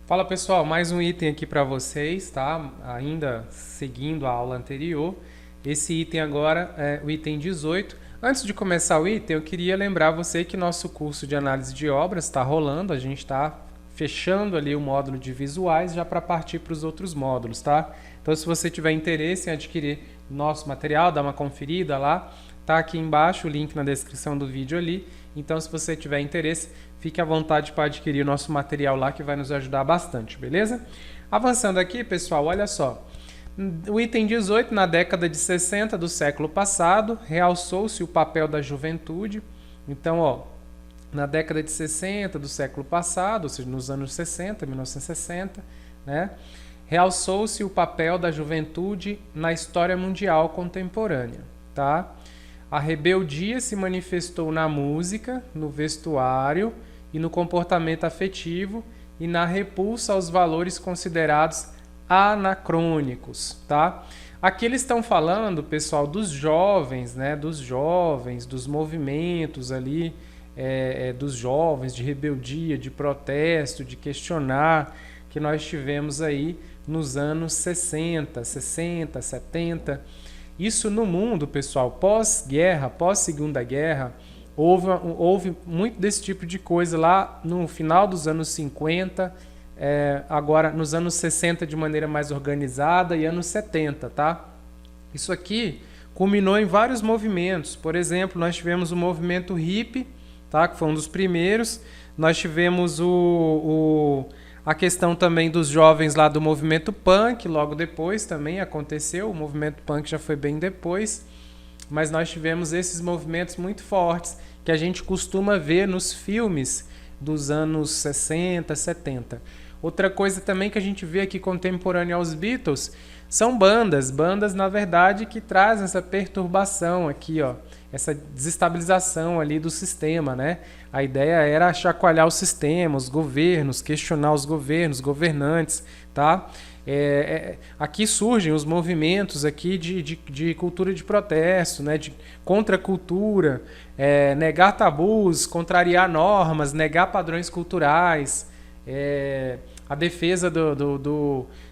Fala pessoal, mais um item aqui para vocês, tá? Ainda seguindo a aula anterior. Esse item agora é o item 18. Antes de começar o item, eu queria lembrar você que nosso curso de análise de obras está rolando, a gente está fechando ali o módulo de visuais já para partir para os outros módulos, tá? Então, se você tiver interesse em adquirir nosso material, dá uma conferida lá, tá aqui embaixo o link na descrição do vídeo ali. Então, se você tiver interesse, fique à vontade para adquirir o nosso material lá que vai nos ajudar bastante, beleza? Avançando aqui, pessoal, olha só. O item 18, na década de 60 do século passado, realçou-se o papel da juventude. Então, ó, na década de 60 do século passado, ou seja, nos anos 60, 1960, né, realçou-se o papel da juventude na história mundial contemporânea, tá? A rebeldia se manifestou na música, no vestuário e no comportamento afetivo e na repulsa aos valores considerados anacrônicos, tá? Aqui eles estão falando, pessoal, dos jovens, né? Dos movimentos ali, dos jovens de rebeldia, de protesto, de questionar, que nós tivemos aí nos anos 60, 70. Isso no mundo, pessoal, pós-guerra, pós-segunda guerra, houve muito desse tipo de coisa lá no final dos anos 50, agora nos anos 60 de maneira mais organizada e anos 70, tá? Isso aqui culminou em vários movimentos. Por exemplo, nós tivemos o movimento hippie, tá? Que foi um dos primeiros. Nós tivemos a questão também dos jovens lá do movimento punk, logo depois também aconteceu. O movimento punk já foi bem depois. Mas nós tivemos esses movimentos muito fortes que a gente costuma ver nos filmes dos anos 60, 70. Outra coisa também que a gente vê aqui contemporânea aos Beatles são bandas na verdade que trazem essa perturbação aqui, ó, essa desestabilização ali do sistema, né? A ideia era chacoalhar o sistema, os governos, questionar os governos, governantes, tá? Aqui surgem os movimentos aqui de cultura de protesto, né? De contracultura, negar tabus, contrariar normas, negar padrões culturais, a defesa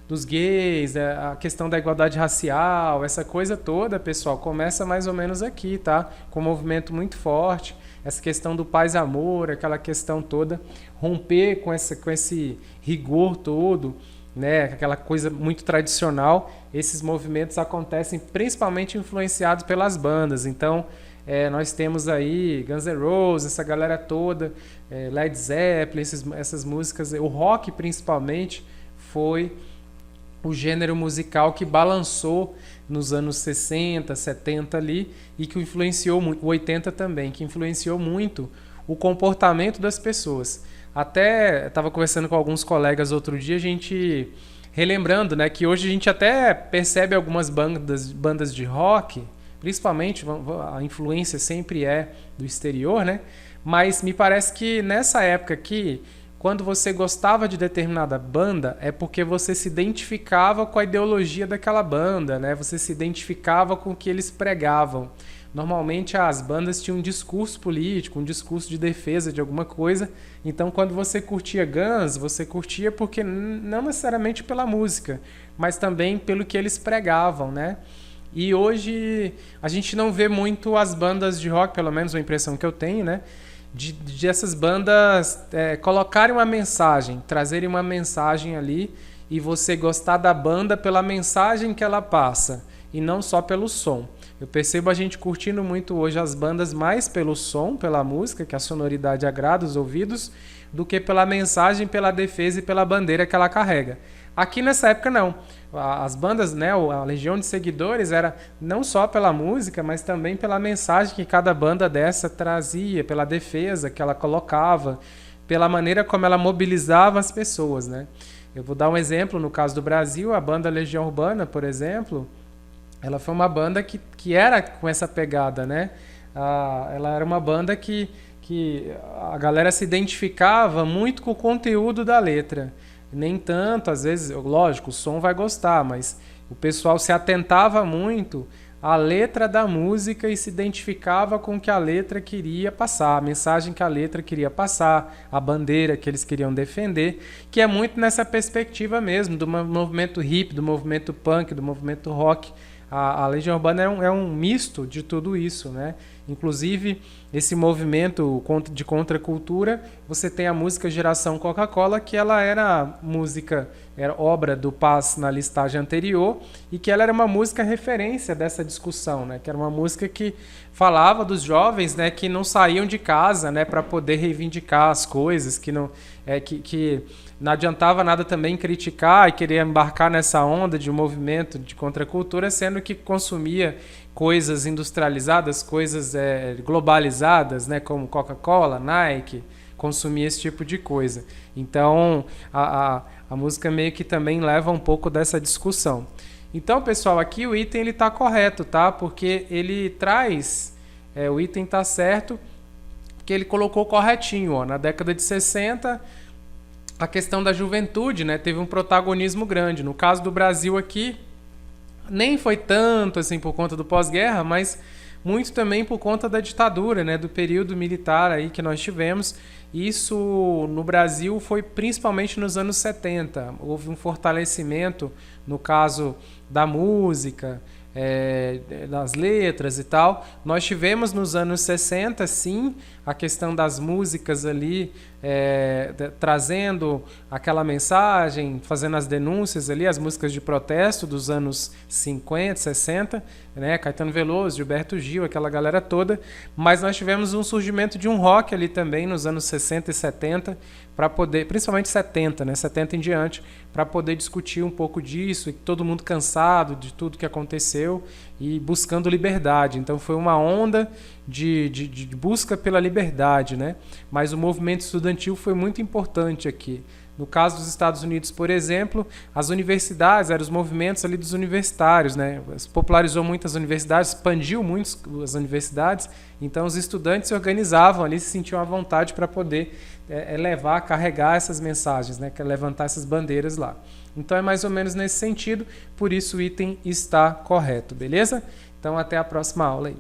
dos gays, a questão da igualdade racial, essa coisa toda, pessoal, começa mais ou menos aqui, tá? Com um movimento muito forte, essa questão do paz e amor, aquela questão toda, romper com esse rigor todo, né? Aquela coisa muito tradicional. Esses movimentos acontecem principalmente influenciados pelas bandas. Então, nós temos aí Guns N' Roses, essa galera toda, Led Zeppelin, essas músicas, o rock principalmente foi o gênero musical que balançou nos anos 60, 70 ali e que influenciou muito, 80 também, que influenciou muito o comportamento das pessoas. Até estava conversando com alguns colegas outro dia, a gente relembrando, né, que hoje a gente até percebe algumas bandas de rock, principalmente a influência sempre é do exterior, né? Mas me parece que nessa época aqui, quando você gostava de determinada banda, é porque você se identificava com a ideologia daquela banda, né? Você se identificava com o que eles pregavam. Normalmente as bandas tinham um discurso político, um discurso de defesa de alguma coisa. Então, quando você curtia Guns, você curtia porque não necessariamente pela música, mas também pelo que eles pregavam, né? E hoje a gente não vê muito as bandas de rock, pelo menos a impressão que eu tenho, né? De essas bandas colocarem uma mensagem, trazerem uma mensagem ali e você gostar da banda pela mensagem que ela passa e não só pelo som. Eu percebo a gente curtindo muito hoje as bandas mais pelo som, pela música, que a sonoridade agrada os ouvidos, do que pela mensagem, pela defesa e pela bandeira que ela carrega. Aqui nessa época não. As bandas, né, a legião de seguidores era não só pela música, mas também pela mensagem que cada banda dessa trazia, pela defesa que ela colocava, pela maneira como ela mobilizava as pessoas, né? Eu vou dar um exemplo, no caso do Brasil, a banda Legião Urbana, por exemplo, ela foi uma banda que era com essa pegada, né? Ela era uma banda que a galera se identificava muito com o conteúdo da letra. Nem tanto, às vezes, lógico, o som vai gostar, mas o pessoal se atentava muito a letra da música e se identificava com o que a letra queria passar, a mensagem que a letra queria passar, a bandeira que eles queriam defender, que é muito nessa perspectiva mesmo, do movimento hip, do movimento punk, do movimento rock. A Legião Urbana é um misto de tudo isso, né? Inclusive, esse movimento de contracultura, você tem a música Geração Coca-Cola, que ela era obra do Paz na listagem anterior, e que ela era uma música referência dessa discussão, né? Que era uma música que falava dos jovens, né, que não saíam de casa, né, para poder reivindicar as coisas, que não adiantava nada também criticar e querer embarcar nessa onda de um movimento de contracultura, sendo que consumia coisas industrializadas, coisas globalizadas, né, como Coca-Cola, Nike, consumia esse tipo de coisa. Então, a música meio que também leva um pouco dessa discussão. Então, pessoal, aqui o item está correto, tá? Porque ele traz, o item está certo, porque ele colocou corretinho. Ó, na década de 60, a questão da juventude, né, teve um protagonismo grande. No caso do Brasil aqui, nem foi tanto assim por conta do pós-guerra, mas muito também por conta da ditadura, né, do período militar aí que nós tivemos. Isso no Brasil foi principalmente nos anos 70. Houve um fortalecimento, no caso da música, das letras e tal. Nós tivemos nos anos 60, sim, a questão das músicas ali, trazendo aquela mensagem, fazendo as denúncias ali, as músicas de protesto dos anos 50, 60, né? Caetano Veloso, Gilberto Gil, aquela galera toda. Mas nós tivemos um surgimento de um rock ali também nos anos 60 e 70, para poder, principalmente 70, né? 70 em diante, para poder discutir um pouco disso, e todo mundo cansado de tudo que aconteceu e buscando liberdade. Então foi uma onda de busca pela liberdade, né? Mas o movimento estudantil foi muito importante aqui. No caso dos Estados Unidos, por exemplo, as universidades, eram os movimentos ali dos universitários, né? Popularizou muito as universidades, expandiu muito as universidades, então os estudantes se organizavam ali, se sentiam à vontade para poder carregar essas mensagens, né? Levantar essas bandeiras lá. Então é mais ou menos nesse sentido, por isso o item está correto, beleza? Então até a próxima aula aí.